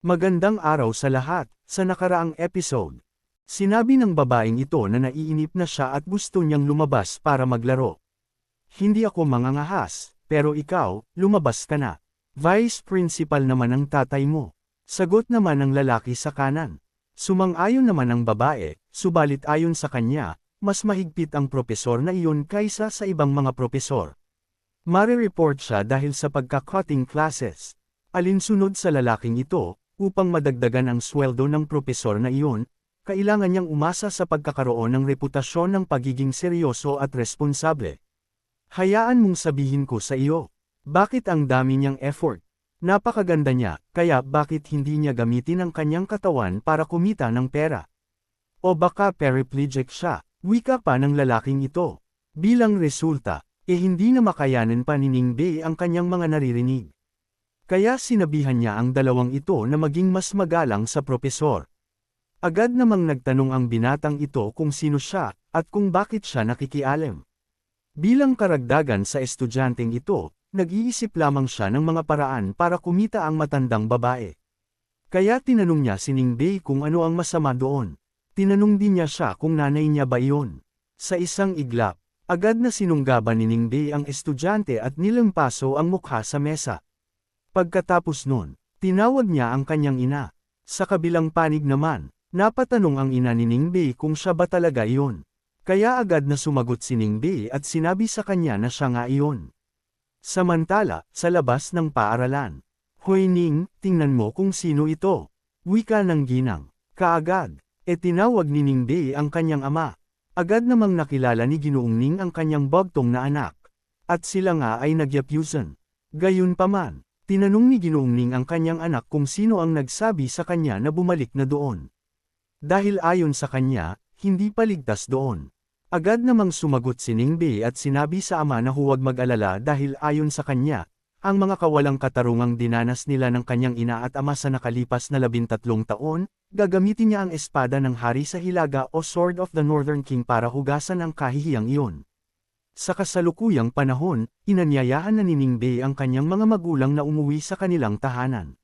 Magandang araw sa lahat. Sa nakaraang episode, sinabi ng babaeng ito na naiinip na siya at gusto niyang lumabas para maglaro. Hindi ako mangangahas, pero ikaw, lumabas ka na. Vice Principal naman ang tatay mo. Sagot naman ng lalaki sa kanan. Sumang-ayon naman ang babae, subalit ayon sa kanya, mas mahigpit ang propesor na iyon kaysa sa ibang mga propesor. Mare-report siya dahil sa pagka-cutting classes. Alinsunod sa lalaking ito, upang madagdagan ang sweldo ng propesor na iyon, kailangan niyang umasa sa pagkakaroon ng reputasyon ng pagiging seryoso at responsable. Hayaan mong sabihin ko sa iyo, bakit ang dami niyang effort? Napakaganda niya, kaya bakit hindi niya gamitin ang kanyang katawan para kumita ng pera? O baka paraplegic siya, wika pa ng lalaking ito. Bilang resulta, hindi na makayanan pa ni Ningbei ang kanyang mga naririnig. Kaya sinabihan niya ang dalawang ito na maging mas magalang sa propesor. Agad namang nagtanong ang binatang ito kung sino siya, at kung bakit siya nakikialam. Bilang karagdagan sa estudyanteng ito, nag-iisip lamang siya ng mga paraan para kumita ang matandang babae. Kaya tinanong niya si Ningbei kung ano ang masama doon. Tinanong din niya siya kung nanay niya ba iyon. Sa isang iglap, agad na sinunggaban ni Ningbei ang estudyante at nilampaso ang mukha sa mesa. Pagkatapos nun, tinawag niya ang kanyang ina. Sa kabilang panig naman, napatanong ang ina ni Ningbei kung siya ba talaga iyon. Kaya agad na sumagot si Ningbei at sinabi sa kanya na siya nga iyon. Samantala, sa labas ng paaralan, "Hoy Ning, tingnan mo kung sino ito." Wika ng ginang. Kaagad, tinawag ni Ningbei ang kanyang ama. Agad namang nakilala ni Ginoong Ning ang kanyang bagtong na anak. At sila nga ay nagyapyusan. Gayunpaman, tinanong ni Ginoong Ning ang kanyang anak kung sino ang nagsabi sa kanya na bumalik na doon. Dahil ayon sa kanya, hindi pa ligtas doon. Agad namang sumagot si Ningbei at sinabi sa ama na huwag mag-alala dahil ayon sa kanya, ang mga kawalang katarungang dinanas nila ng kanyang ina at ama sa nakalipas na 13 taon, gagamitin niya ang espada ng hari sa hilaga o Sword of the Northern King para hugasan ang kahihiyang iyon. Sa kasalukuyang panahon, inanyayahan na ni Ningbei ang kanyang mga magulang na umuwi sa kanilang tahanan.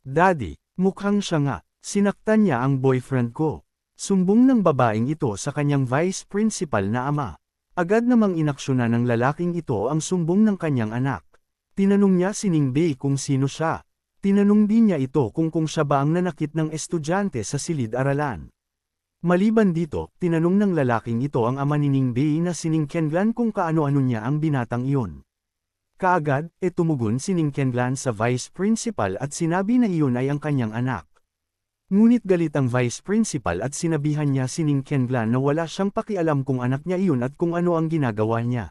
"Daddy, mukhang siya nga, sinaktan niya ang boyfriend ko." Sumbong ng babaeng ito sa kanyang vice principal na ama. Agad namang inaksyonan ng lalaking ito ang sumbong ng kanyang anak. Tinanong niya si Ningbei kung sino siya. Tinanong din niya ito kung siya ba ang nanakit ng estudyante sa silid-aralan. Maliban dito, tinanong ng lalaking ito ang ama ni Ningbei na si Ning Qianlan kung kaano-ano niya ang binatang iyon. Kaagad, tumugon si Ning Qianlan sa vice principal at sinabi na iyon ay ang kanyang anak. Ngunit galit ang vice principal at sinabihan niya si Ning Qianlan na wala siyang pakialam kung anak niya iyon at kung ano ang ginagawa niya.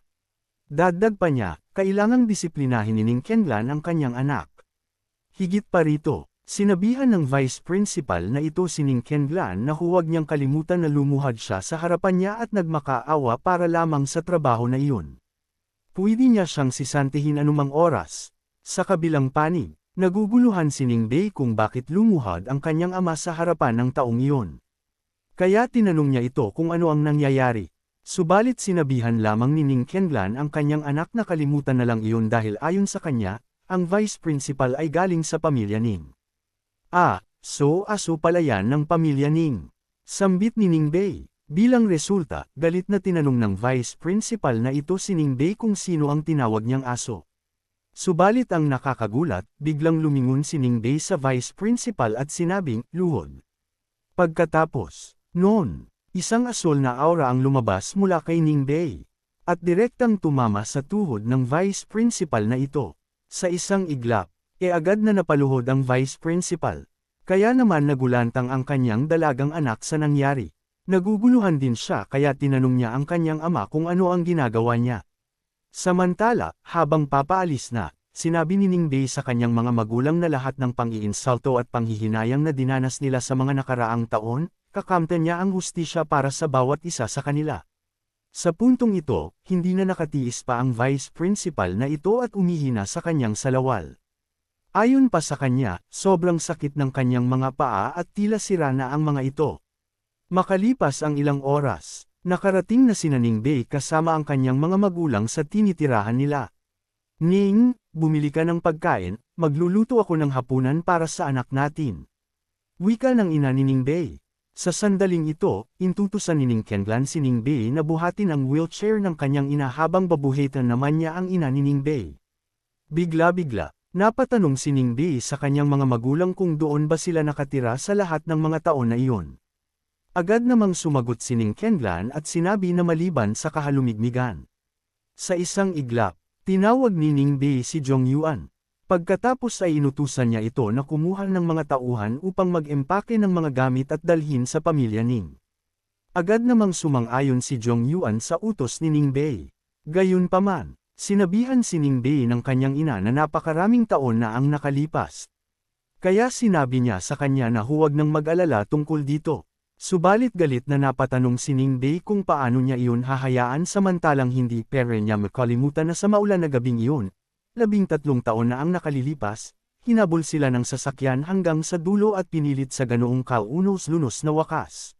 Dagdag pa niya, kailangang disiplinahin ni Ning Qianlan ang kanyang anak. Higit pa rito, sinabihan ng vice principal na ito si Ning Qianlan na huwag niyang kalimutan na lumuhad siya sa harapan niya at nagmakaawa para lamang sa trabaho na iyon. Pwede niya siyang sisantihin anumang oras. Sa kabilang panig, naguguluhan si Ningbei kung bakit lumuhad ang kanyang ama sa harapan ng taong iyon. Kaya tinanong niya ito kung ano ang nangyayari. Subalit sinabihan lamang ni Ning Qianlan ang kanyang anak na kalimutan na lang iyon dahil ayon sa kanya, ang vice principal ay galing sa pamilya Ning. So aso pala yan ng pamilya Ning. Sambit ni Ningbei. Bilang resulta, galit na tinanong ng vice principal na ito si Ningbei kung sino ang tinawag niyang aso. Subalit ang nakakagulat, biglang lumingon si Ningbei sa vice principal at sinabing, "Luhod." Pagkatapos noon, isang asol na aura ang lumabas mula kay Ningbei. At direktang tumama sa tuhod ng vice principal na ito. Sa isang iglap, agad na napaluhod ang vice principal. Kaya naman nagulantang ang kanyang dalagang anak sa nangyari. Naguguluhan din siya kaya tinanong niya ang kanyang ama kung ano ang ginagawa niya. Samantala, habang papaalis na, sinabi ni Ningbei sa kanyang mga magulang na lahat ng pang-iinsulto at panghihinayang na dinanas nila sa mga nakaraang taon, kakamtan niya ang hustisya para sa bawat isa sa kanila. Sa puntong ito, hindi na nakatiis pa ang vice principal na ito at umihina sa kanyang salawal. Ayon pa sa kanya, sobrang sakit ng kanyang mga paa at tila sira na ang mga ito. Makalipas ang ilang oras, nakarating na sina Ningbei kasama ang kanyang mga magulang sa tinitirahan nila. "Ning, bumili ka ng pagkain, magluluto ako ng hapunan para sa anak natin. Wika ng ina ni Ningbei. Sa sandaling ito, intutusan ni Ning Kenlan si Ningbei na buhatin ang wheelchair ng kanyang ina habang babuhitan naman niya ang ina ni Ningbei. Bigla-bigla, napatanong si Ningbei sa kanyang mga magulang kung doon ba sila nakatira sa lahat ng mga taon na iyon. Agad namang sumagot si Ning Kenlan at sinabi na maliban sa kahalumigmigan. Sa isang iglap, tinawag ni Ningbei si Jong Yuan. Pagkatapos ay inutusan niya ito na kumuha ng mga tauhan upang mag-empake ng mga gamit at dalhin sa pamilya Ning. Agad namang sumang-ayon si Jong Yuan sa utos ni Ningbei. Gayunpaman, sinabihan si Ningbei ng kanyang ina na napakaraming taon na ang nakalipas. Kaya sinabi niya sa kanya na huwag nang mag-alala tungkol dito. Subalit galit na napatanong si Ningbei kung paano niya iyon hahayaan samantalang hindi pero niya makalimutan na sa maulan na gabing iyon. 13 taon na ang nakalilipas, hinabol sila ng sasakyan hanggang sa dulo at pinilit sa ganoong kaunos-lunos na wakas.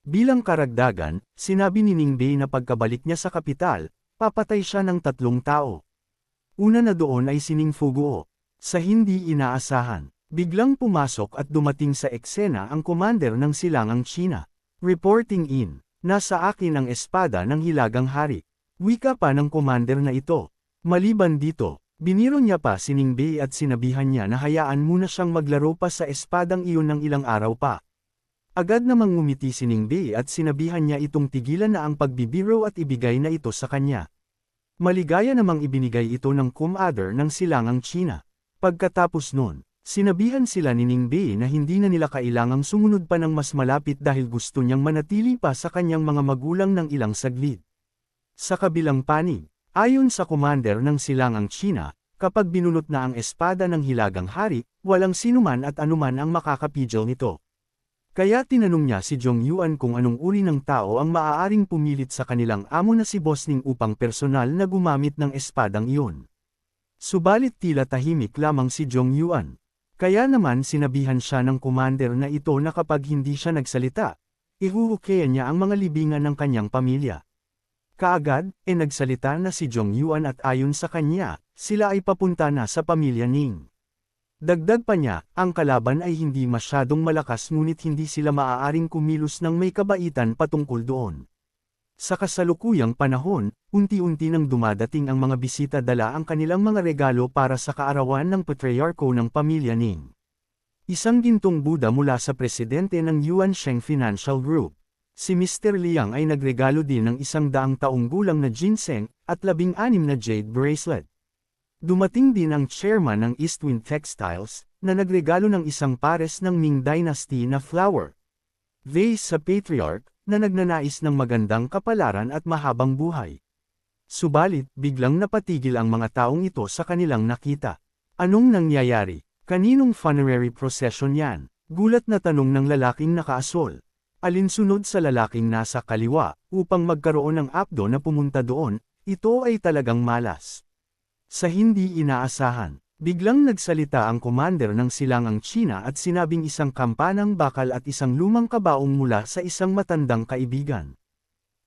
Bilang karagdagan, sinabi ni Ningbei na pagkabalik niya sa kapital, papatay siya ng 3 tao. Una na doon ay si Ning Fuguo. Sa hindi inaasahan, biglang pumasok at dumating sa eksena ang commander ng silangang China. Reporting in, nasa akin ang espada ng Hilagang Hari. Wika pa ng commander na ito. Maliban dito, biniro niya pa si Ningbei at sinabihan niya na hayaan muna siyang maglaro pa sa espadang iyon ng ilang araw pa. Agad namang ngumiti si Ningbei at sinabihan niya itong tigilan na ang pagbibiro at ibigay na ito sa kanya. Maligaya namang ibinigay ito ng commander ng silangang China. Pagkatapos nun, sinabihan sila ni Ningbei na hindi na nila kailangang sumunod pa ng mas malapit dahil gusto niyang manatili pa sa kanyang mga magulang ng ilang saglit. Sa kabilang panig, ayon sa commander ng silangang China, kapag binunot na ang espada ng Hilagang Hari, walang sinuman at anuman ang makakapigil nito. Kaya tinanong niya si Jong Yuan kung anong uri ng tao ang maaaring pumilit sa kanilang amo na si Boss Ning upang personal na gumamit ng espadang iyon. Subalit tila tahimik lamang si Jong Yuan. Kaya naman sinabihan siya ng commander na ito na kapag hindi siya nagsalita, ihuhukayan niya ang mga libingan ng kanyang pamilya. Kaagad, nagsalita na si Jong Yuan at ayon sa kanya, sila ay papunta na sa pamilya Ning. Dagdag pa niya, ang kalaban ay hindi masyadong malakas ngunit hindi sila maaaring kumilos ng may kabaitan patungkol doon. Sa kasalukuyang panahon, unti-unti nang dumadating ang mga bisita dala ang kanilang mga regalo para sa kaarawan ng patriarko ng pamilya Ning. Isang gintong Buddha mula sa presidente ng Yuan Sheng Financial Group. Si Mr. Liang ay nagregalo din ng 100 taong gulang na ginseng at 16 na jade bracelet. Dumating din ang chairman ng Eastwind Textiles, na nagregalo ng isang pares ng Ming Dynasty na flower vase sa patriarch, na nagnanais ng magandang kapalaran at mahabang buhay. Subalit, biglang napatigil ang mga taong ito sa kanilang nakita. Anong nangyayari? Kaninong funerary procession yan? Gulat na tanong ng lalaking nakaasol. Alinsunod sa lalaking nasa kaliwa, upang magkaroon ng apdo na pumunta doon, ito ay talagang malas. Sa hindi inaasahan, biglang nagsalita ang commander ng silangang China at sinabing isang kampanang bakal at isang lumang kabaong mula sa isang matandang kaibigan.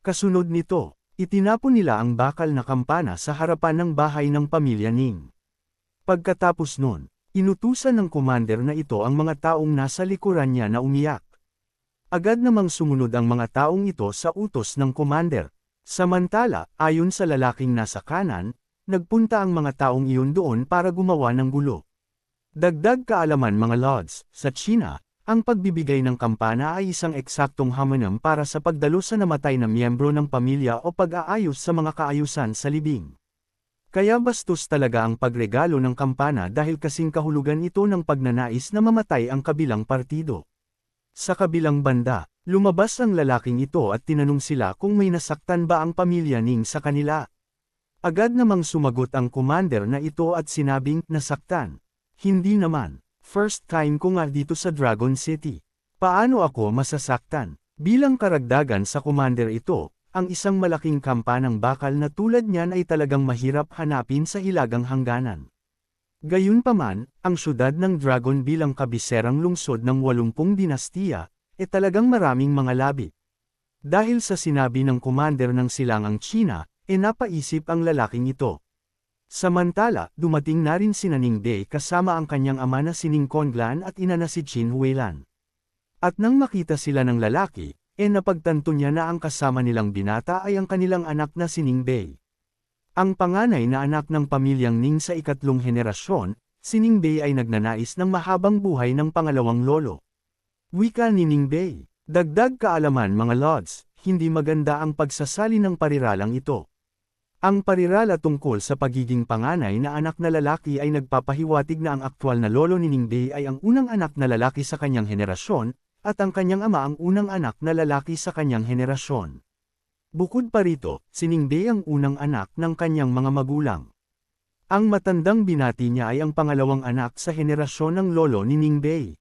Kasunod nito, itinapon nila ang bakal na kampana sa harapan ng bahay ng pamilya Ning. Pagkatapos nun, inutusan ng commander na ito ang mga taong nasa likuran niya na umiyak. Agad namang sumunod ang mga taong ito sa utos ng commander. Samantala, ayon sa lalaking nasa kanan, nagpunta ang mga taong iyon doon para gumawa ng gulo. Dagdag kaalaman mga lords, sa China, ang pagbibigay ng kampana ay isang eksaktong hamonam para sa pagdalo sa namatay na miyembro ng pamilya o pag-aayos sa mga kaayusan sa libing. Kaya bastos talaga ang pagregalo ng kampana dahil kasing kahulugan ito ng pagnanais na mamatay ang kabilang partido. Sa kabilang banda, lumabas ang lalaking ito at tinanong sila kung may nasaktan ba ang pamilya Ning sa kanila. Agad namang sumagot ang commander na ito at sinabing, nasaktan. Hindi naman, first time ko nga dito sa Dragon City. Paano ako masasaktan? Bilang karagdagan sa commander ito, ang isang malaking kampanang bakal na tulad niyan ay talagang mahirap hanapin sa hilagang hangganan. Gayunpaman, ang syudad ng Dragon bilang kabiserang lungsod ng 80 dinastiya, talagang maraming mga labi. Dahil sa sinabi ng commander ng silangang China, napaisip ang lalaking ito. Samantala, dumating na rin si Ning Bei kasama ang kanyang ama na si Ning Conlan at ina na si Qin Huailan. At nang makita sila ng lalaki, napagtanto niya na ang kasama nilang binata ay ang kanilang anak na si Ning Bei. Ang panganay na anak ng pamilyang Ning sa ikatlong henerasyon, si Ning Bei ay nagnanais ng mahabang buhay ng pangalawang lolo. Wika ni Ning Bei, dagdag kaalaman mga lods, hindi maganda ang pagsasali ng pariralang ito. Ang parirala tungkol sa pagiging panganay na anak na lalaki ay nagpapahiwatig na ang aktwal na lolo ni Ning Bei ay ang unang anak na lalaki sa kanyang henerasyon, at ang kanyang ama ang unang anak na lalaki sa kanyang henerasyon. Bukod pa rito, si Ning Bei ang unang anak ng kanyang mga magulang. Ang matandang binati niya ay ang pangalawang anak sa henerasyon ng lolo ni Ning Bei.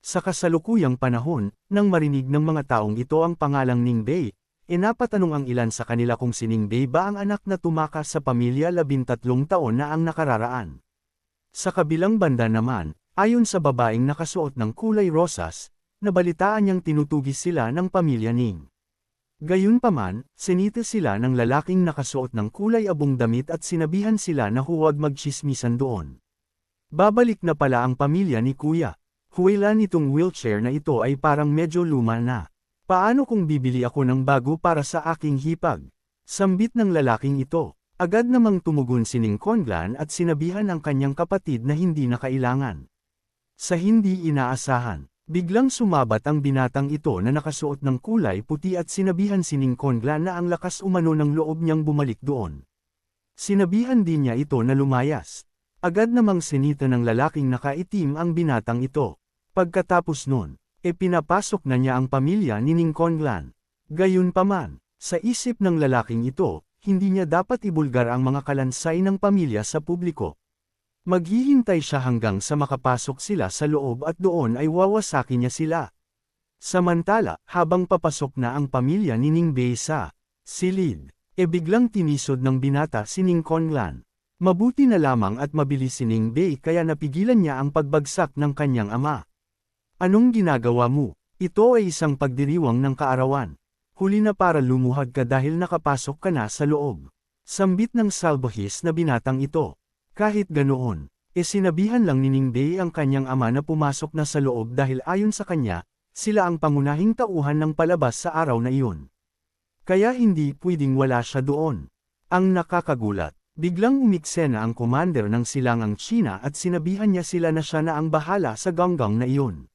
Sa kasalukuyang panahon, nang marinig ng mga taong ito ang pangalang Ning Bei, napatanong ang ilan sa kanila kung si Ning Bei ba ang anak na tumakas sa pamilya 13 taon na ang nakararaan. Sa kabilang banda naman, ayon sa babaeng nakasuot ng kulay rosas, nabalitaan niyang tinutugis sila ng pamilya Ning. Gayunpaman, sinita sila ng lalaking nakasuot ng kulay abong damit at sinabihan sila na huwag magtsismisan doon. Babalik na pala ang pamilya ni Kuya. Huailan itong wheelchair na ito ay parang medyo luma na. Paano kung bibili ako ng bago para sa aking hipag? Sambit ng lalaking ito. Agad namang tumugon si Ning Conlan at sinabihan ang kanyang kapatid na hindi na kailangan. Sa hindi inaasahan, biglang sumabat ang binatang ito na nakasuot ng kulay puti at sinabihan si Ning Conlan na ang lakas umano ng loob niyang bumalik doon. Sinabihan din niya ito na lumayas. Agad namang sinita ng lalaking nakaitim ang binatang ito. Pagkatapos nun, pinapasok na niya ang pamilya ni Ning Conlan. Gayunpaman, sa isip ng lalaking ito, hindi niya dapat ibulgar ang mga kalansay ng pamilya sa publiko. Maghihintay siya hanggang sa makapasok sila sa loob at doon ay wawasakin niya sila. Samantala, habang papasok na ang pamilya ni Ning Bei sa silid, biglang tinisod ng binata si Ning Conlan. Mabuti na lamang at mabilis si Ning Bei kaya napigilan niya ang pagbagsak ng kanyang ama. Anong ginagawa mo? Ito ay isang pagdiriwang ng kaarawan. Huli na para lumuhad ka dahil nakapasok ka na sa loob. Sambit ng salbahis na binatang ito. Kahit ganoon, sinabihan lang ni Ning Bei ang kanyang ama na pumasok na sa loob dahil ayon sa kanya, sila ang pangunahing tauhan ng palabas sa araw na iyon. Kaya hindi pwedeng wala siya doon. Ang nakakagulat, biglang umiksena ang commander ng silangang China at sinabihan niya sila na siya na ang bahala sa ganggang na iyon.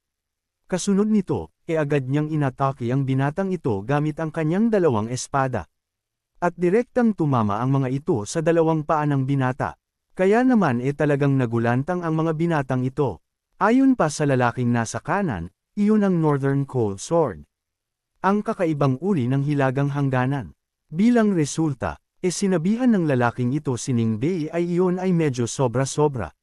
Kasunod nito, agad niyang inatake ang binatang ito gamit ang kanyang dalawang espada. At direktang tumama ang mga ito sa dalawang paa ng binata. Kaya naman talagang nagulantang ang mga binatang ito. Ayon pa sa lalaking nasa kanan, iyon ang Northern Cold Sword. Ang kakaibang uri ng hilagang hangganan. Bilang resulta, sinabihan ng lalaking ito si Ning Bei ay iyon ay medyo sobra-sobra.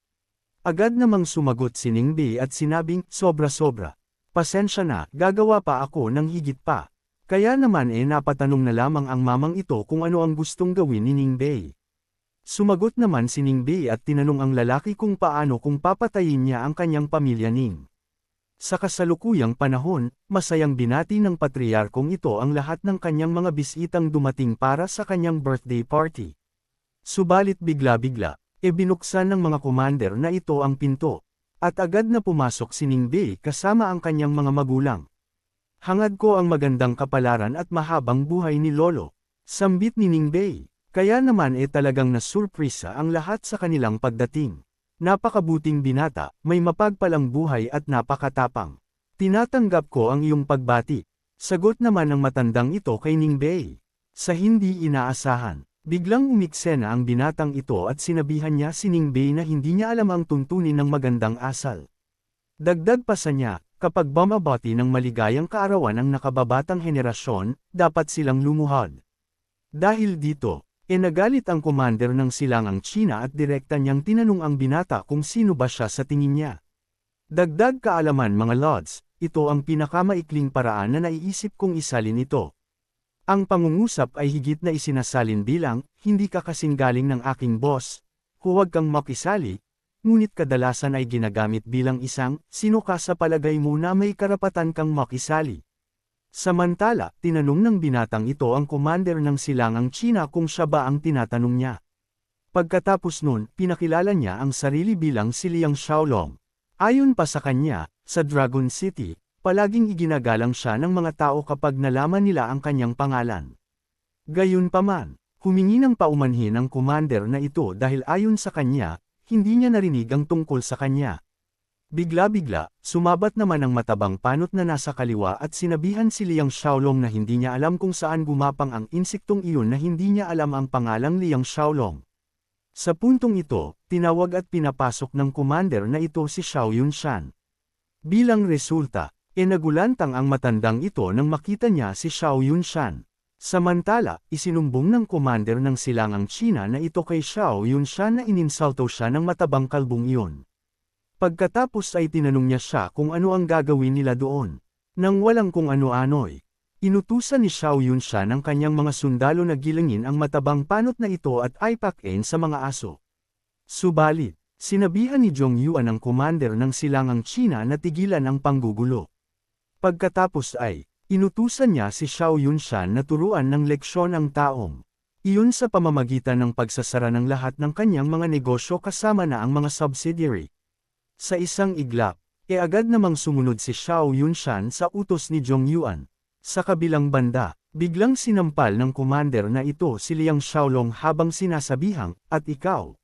Agad namang sumagot si Ning Bei at sinabing, sobra-sobra. Pasensya na, gagawa pa ako ng higit pa. Kaya naman napatanong na lamang ang mamang ito kung ano ang gustong gawin ni Ning Bei. Sumagot naman si Ning Bei at tinanong ang lalaki kung paano kung papatayin niya ang kanyang pamilya Ning. Sa kasalukuyang panahon, masayang binati ng patriarkong ito ang lahat ng kanyang mga bisitang dumating para sa kanyang birthday party. Subalit bigla-bigla, binuksan ng mga commander na ito ang pinto. At agad na pumasok si Ning Bei kasama ang kanyang mga magulang. Hangad ko ang magandang kapalaran at mahabang buhay ni Lolo. Sambit ni Ning Bei. Kaya naman talagang nasurpresa ang lahat sa kanilang pagdating. Napakabuting binata, may mapagpalang buhay at napakatapang. Tinatanggap ko ang iyong pagbati. Sagot naman ng matandang ito kay Ning Bei. Sa hindi inaasahan, biglang umiksena ang binatang ito at sinabihan niya si Ning Bei na hindi niya alam ang tuntunin ng magandang asal. Dagdag pa sa niya, kapag bumabati ng maligayang kaarawan ang nakababatang henerasyon, dapat silang lumuhad. Dahil dito, nagalit ang commander ng silangang China at direkta niyang tinanong ang binata kung sino ba siya sa tingin niya. Dagdag kaalaman mga lods, ito ang pinakamaikling paraan na naiisip kong isalin ito. Ang pangungusap ay higit na isinasalin bilang, hindi ka kasing galing ng aking boss, huwag kang makisali, ngunit kadalasan ay ginagamit bilang isang, sino ka sa palagay mo na may karapatan kang makisali. Samantala, tinanong ng binatang ito ang commander ng silangang China kung siya ba ang tinatanong niya. Pagkatapos nun, pinakilala niya ang sarili bilang si Liang Xiaolong. Ayon pa sa kanya, sa Dragon City, palaging iginagalang siya ng mga tao kapag nalaman nila ang kanyang pangalan. Gayunpaman, humingi ng paumanhin ang commander na ito dahil ayon sa kanya, hindi niya narinig ang tungkol sa kanya. Bigla-bigla, sumabat naman ang matabang panot na nasa kaliwa at sinabihan si Liang Xiaolong na hindi niya alam kung saan gumapang ang insektong iyon na hindi niya alam ang pangalang Liang Xiaolong. Sa puntong ito, tinawag at pinapasok ng commander na ito si Xiao Yunshan. Bilang resulta, nagulantang ang matandang ito nang makita niya si Xiao Yunshan. Samantala, isinumbong ng commander ng silangang China na ito kay Xiao Yunshan na ininsulto siya ng matabang kalbong iyon. Pagkatapos ay tinanong niya siya kung ano ang gagawin nila doon. Nang walang kung ano-ano'y, inutusan ni Xiao Yunshan ang kanyang mga sundalo na gilangin ang matabang panot na ito at ipakin sa mga aso. Subalit, sinabihan ni Zhong Yuan ang commander ng silangang China na tigilan ang panggugulo. Pagkatapos ay, inutusan niya si Xiao Yunshan na turuan ng leksyon ang taong iyon sa pamamagitan ng pagsasara ng lahat ng kanyang mga negosyo kasama na ang mga subsidiary. Sa isang iglap, agad namang sumunod si Xiao Yunshan sa utos ni Zhong Yuan. Sa kabilang banda, biglang sinampal ng commander na ito si Liang Xiaolong habang sinasabihang, at ikaw.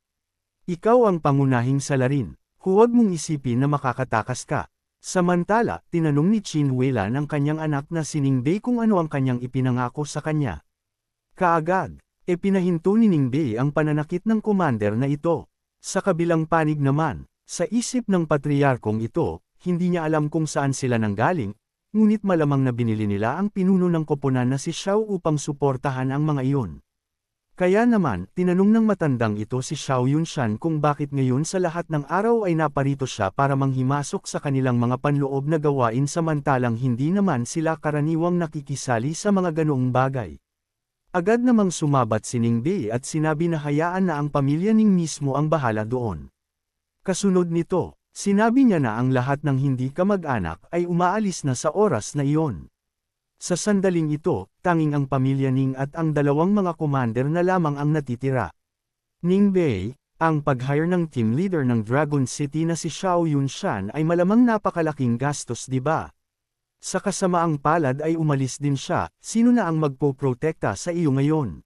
Ikaw ang pangunahing salarin, huwag mong isipin na makakatakas ka. Samantala, tinanong ni Qin Weilan ang kanyang anak na si Ningbei kung ano ang kanyang ipinangako sa kanya. Kaagad, pinahinto ni Ningbei ang pananakit ng commander na ito. Sa kabilang panig naman, sa isip ng patriarkong ito, hindi niya alam kung saan sila nanggaling, ngunit malamang na binili nila ang pinuno ng koponan na si Xiao upang suportahan ang mga iyon. Kaya naman, tinanong ng matandang ito si Xiao Yunshan kung bakit ngayon sa lahat ng araw ay naparito siya para manghimasok sa kanilang mga panloob na gawain samantalang hindi naman sila karaniwang nakikisali sa mga ganoong bagay. Agad namang sumabat si Ningbei at sinabi na hayaan na ang pamilya Ning mismo ang bahala doon. Kasunod nito, sinabi niya na ang lahat ng hindi kamag-anak ay umaalis na sa oras na iyon. Sa sandaling ito, tanging ang pamilya Ning at ang dalawang mga commander na lamang ang natitira. Ningbei, ang pag-hire ng team leader ng Dragon City na si Xiao Yunshan ay malamang napakalaking gastos, di ba? Sa kasamaang palad ay umalis din siya, sino na ang magpoprotekta sa iyo ngayon?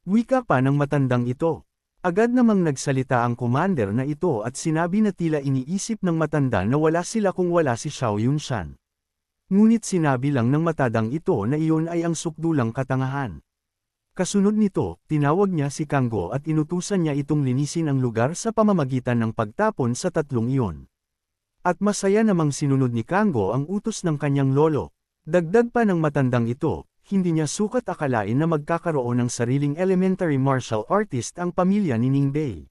Wika pa ng matandang ito. Agad namang nagsalita ang commander na ito at sinabi na tila iniisip ng matanda na wala sila kung wala si Xiao Yunshan. Ngunit sinabi lang ng matandang ito na iyon ay ang sukdulang katangahan. Kasunod nito, tinawag niya si Kanggo at inutusan niya itong linisin ang lugar sa pamamagitan ng pagtapon sa tatlong iyon. At masaya namang sinunod ni Kanggo ang utos ng kanyang lolo. Dagdag pa ng matandang ito, hindi niya sukat akalain na magkakaroon ng sariling elementary martial artist ang pamilya ni Ningbei.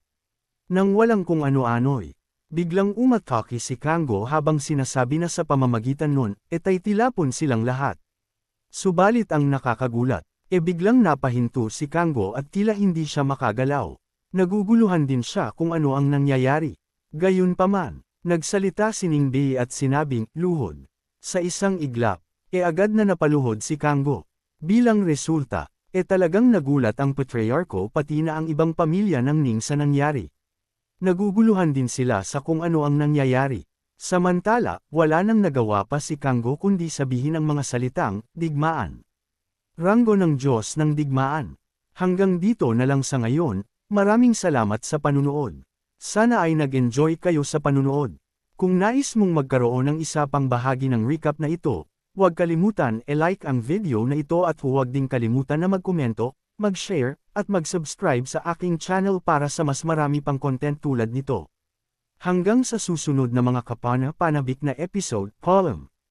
Nang walang kung ano-ano'y, biglang umatake si Kanggo habang sinasabi na sa pamamagitan nun, etay tilapon silang lahat. Subalit ang nakakagulat, biglang napahinto si Kanggo at tila hindi siya makagalaw. Naguguluhan din siya kung ano ang nangyayari. Gayunpaman, nagsalita si Ningbei at sinabing, luhod. Sa isang iglap, agad na napaluhod si Kanggo. Bilang resulta, talagang nagulat ang patriarko pati na ang ibang pamilya ng Ning sa nangyari. Naguguluhan din sila sa kung ano ang nangyayari. Samantala, wala nang nagawa pa si Kanggo kundi sabihin ang mga salitang, digmaan. Ranggo ng Diyos ng digmaan. Hanggang dito na lang sa ngayon, maraming salamat sa panunood. Sana ay nag-enjoy kayo sa panunood. Kung nais mong magkaroon ng isa pang bahagi ng recap na ito, huwag kalimutan like ang video na ito at huwag ding kalimutan na magkomento, mag-share, at mag-subscribe sa aking channel para sa mas marami pang content tulad nito. Hanggang sa susunod na mga kapana-panabik na episode, Column.